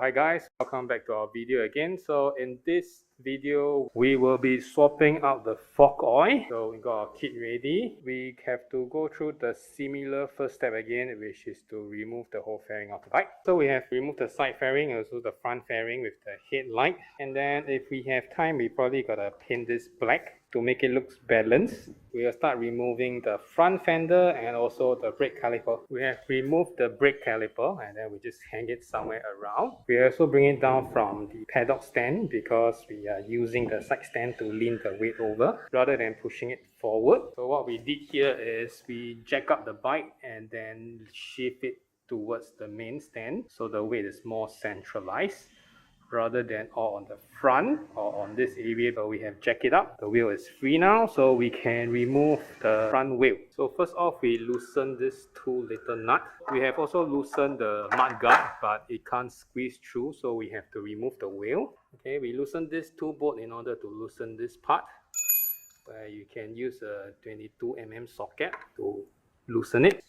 Hi guys, welcome back to our video again. So in this video, we will be swapping out the fork oil. So we got our kit ready. We have to go through the similar first step again, which is to remove the whole fairing of the bike. So we have removed the side fairing, also the front fairing with the headlight. And then if we have time, we probably gotta paint this black to make it look balanced. We will start removing the front fender and also the brake caliper. We have removed the brake caliper and then we just hang it somewhere around. We also bring it down from the paddock stand because we are using the side stand to lean the weight over rather than pushing it forward. So what we did here is we jack up the bike and then shift it towards the main stand so the weight is more centralized rather than all on the front or on this area, but we have jacked it up. The wheel is free now, so we can remove the front wheel. So first off, we loosen this two little nut. We have also loosened the mud guard, but it can't squeeze through, so we have to remove the wheel. Okay, we loosen this two bolt in order to loosen this part, where you can use a 22mm socket to loosen it.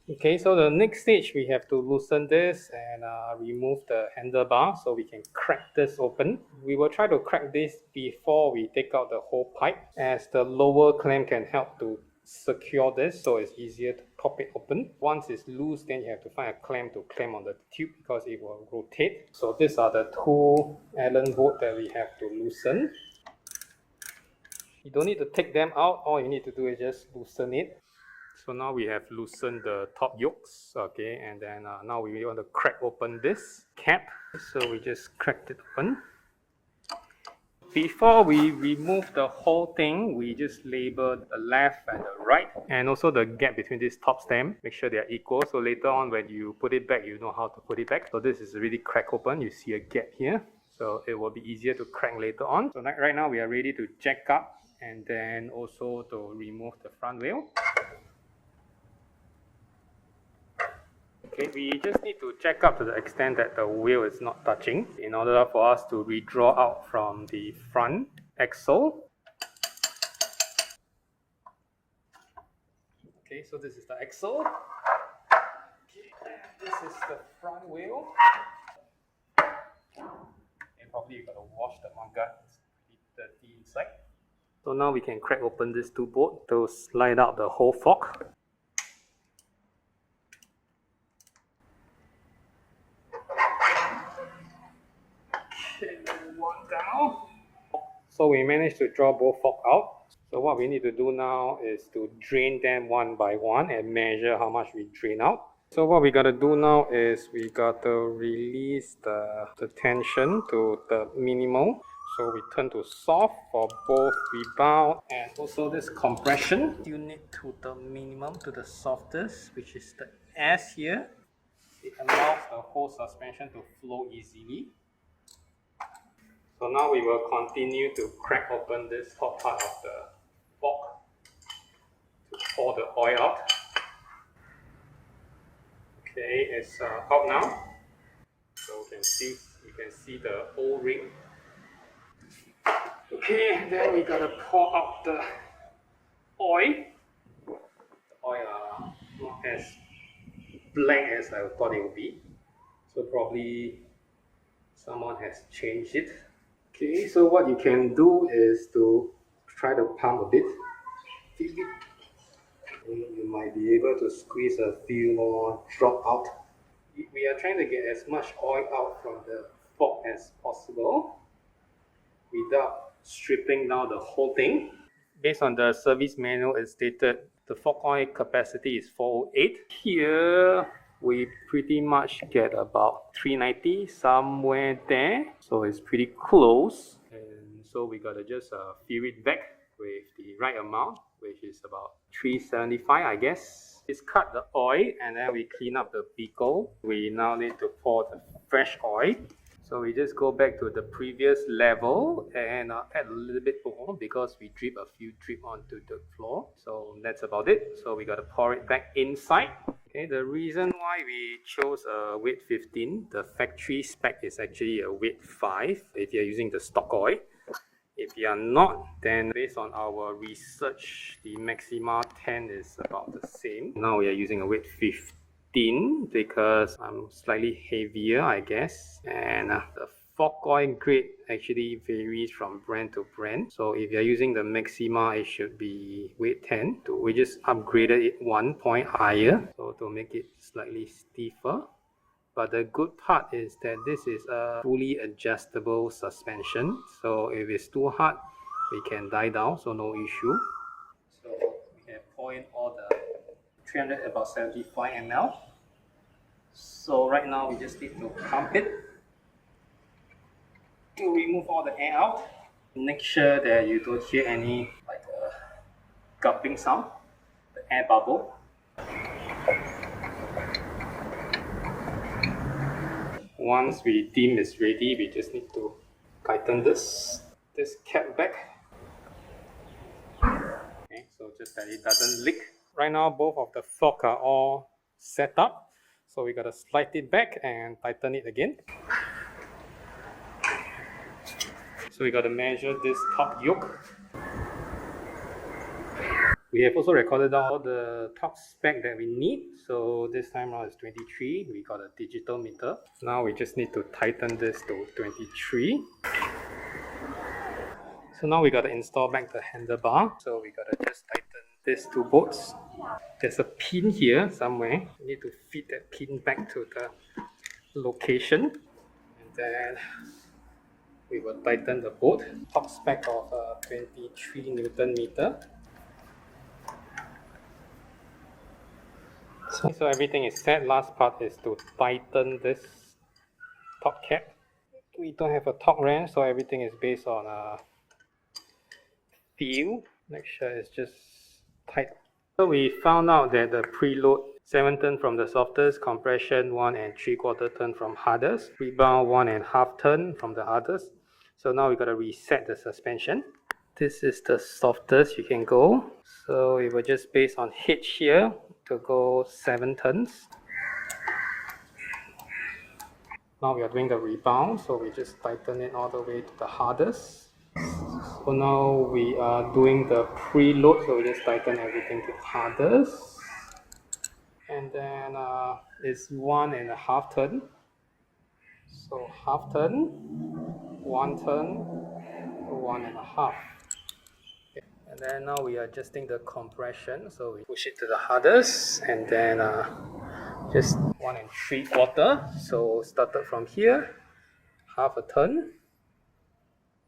Okay, so the next stage we have to loosen this and remove the handlebar so we can crack this open. We will try to crack this before we take out the whole pipe, as the lower clamp can help to secure this so it's easier to pop it open. Once it's loose, then you have to find a clamp to clamp on the tube because it will rotate. So these are the two Allen bolts that we have to loosen. You don't need to take them out, all you need to do is just loosen it. So now we have loosened the top yokes, okay, and then now we want to crack open this cap. So we just cracked it open. Before we remove the whole thing, we just label the left and the right and also the gap between this top stem. Make sure they are equal, so later on when you put it back, you know how to put it back. So this is really crack open, you see a gap here. So it will be easier to crank later on. So right now we are ready to jack up and then also to remove the front wheel. Okay, we just need to jack up to the extent that the wheel is not touching in order for us to redraw out from the front axle. Okay, so this is the axle. Okay, and this is the front wheel. And probably you gotta wash the mudguard, it's pretty dirty inside. So now we can crack open this two bolts to slide out the whole fork. One down. So we managed to draw both forks out. So what we need to do now is to drain them one by one and measure how much we drain out. So what we gotta do now is we gotta release the tension to the minimal. So we turn to soft for both rebound and also this compression unit to the minimum to the softest, which is the S here. It allows the whole suspension to flow easily. So now we will continue to crack open this top part of the fork to pour the oil out. Okay, it's out now. So you can see the O-ring. Okay, and then we gotta pour out the oil. The oil not as black as I thought it would be. So probably someone has changed it. Okay, so what you can do is to try to pump a bit. You might be able to squeeze a few more drop out. We are trying to get as much oil out from the fork as possible without stripping down the whole thing. Based on the service manual, it stated the fork oil capacity is 408. Here we pretty much get about 390, somewhere there. So it's pretty close. And so we gotta just fill it back with the right amount, which is about 375, I guess. Just cut the oil and then we clean up the beagle. We now need to pour the fresh oil. So we just go back to the previous level and add a little bit more because we drip a few drip onto the floor. So that's about it. So we got to pour it back inside. Okay, the reason why we chose a weight 15, the factory spec is actually a weight 5 if you're using the stock oil. If you are not, then based on our research, the Maxima 10 is about the same. Now we are using a weight 15. thin because I'm slightly heavier, I guess. And the fork oil grade actually varies from brand to brand. So if you're using the Maxima, it should be weight 10. We just upgraded it 1 point higher, so to make it slightly stiffer. But the good part is that this is a fully adjustable suspension. So if it's too hard, we can die down, so no issue. So we can pour in all the 300, about 75 ml. So right now we just need to pump it to remove all the air out. Make sure that you don't hear any like a gulping sound, the air bubble. Once we deem it's ready, we just need to tighten this cap back. Okay, so just that it doesn't leak. Right now both of the fork are all set up, so we gotta slide it back and tighten it again. So we gotta measure this top yoke. We have also recorded down all the top spec that we need. So this time around is 23. We got a digital meter. Now we just need to tighten this to 23. So now we gotta install back the handlebar. So we gotta just tighten these two bolts. There's a pin here somewhere. We need to fit that pin back to the location. And then we will tighten the bolt. Top spec of 23 Newton meter. So everything is set. Last part is to tighten this top cap. We don't have a torque wrench, so everything is based on feel. Make sure it's just tight. So we found out that the preload 7 turn from the softest, compression 1 3/4 turn from hardest, rebound 1 1/2 turn from the hardest. So now we gotta reset the suspension. This is the softest you can go. So it will just based on H here to go 7 turns. Now we are doing the rebound, so we just tighten it all the way to the hardest. So now we are doing the preload, so we just tighten everything to hardest. And then it's 1 1/2 turn. So half turn, 1 turn, 1 1/2. Okay. And then now we are adjusting the compression, so we push it to the hardest, and then just 1 3/4. So started from here, half a turn,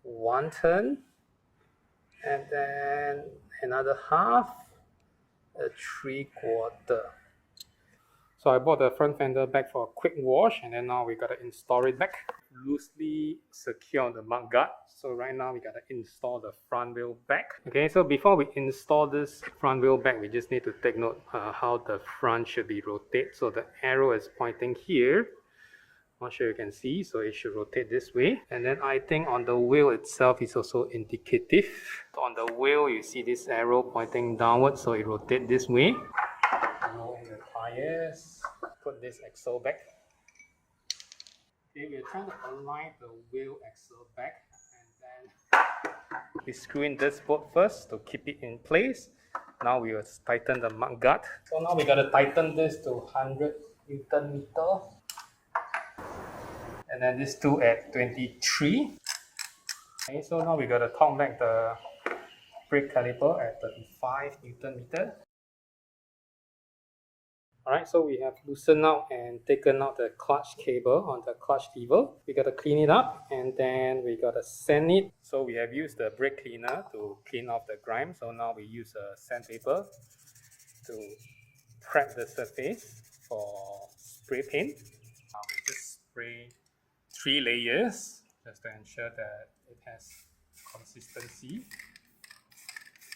1 turn, and then another half, a 3/4. So I bought the front fender back for a quick wash, and then now we gotta install it back. Loosely secure the mud guard. So right now we gotta install the front wheel back. Okay, so before we install this front wheel back, we just need to take note how the front should be rotated. So the arrow is pointing here. Not sure you can see, so it should rotate this way. And then I think on the wheel itself is also indicative. So on the wheel, you see this arrow pointing downwards, so it rotates this way. Roll in the tires, put this axle back. Okay, we're trying to align the wheel axle back, and then we screw in this bolt first to keep it in place. Now we will tighten the mud guard. So now we gotta tighten this to 100 Newton meter. And then this two at 23. Okay, so now we gotta torque back the brake caliper at 35 Newton meter. Alright, so we have loosened out and taken out the clutch cable on the clutch lever. We gotta clean it up, and then we gotta sand it. So we have used the brake cleaner to clean off the grime. So now we use a sandpaper to prep the surface for spray paint. Now we just spray 3 layers just to ensure that it has consistency.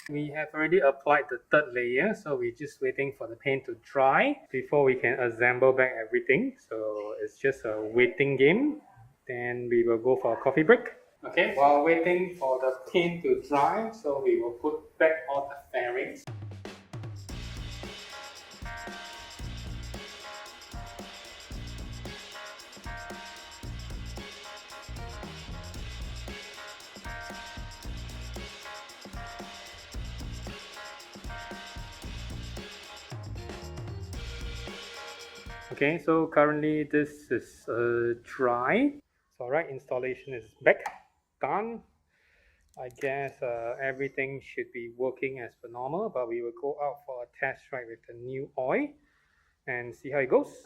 We have already applied the 3rd layer, so we're just waiting for the paint to dry before we can assemble back everything. So it's just a waiting game. Then we will go for a coffee break. Okay, while waiting for the paint to dry, so we will put back all the fairings. Okay, so currently this is dry. So alright, installation is back, done. I guess everything should be working as per normal, but we will go out for a test ride with the new oil and see how it goes.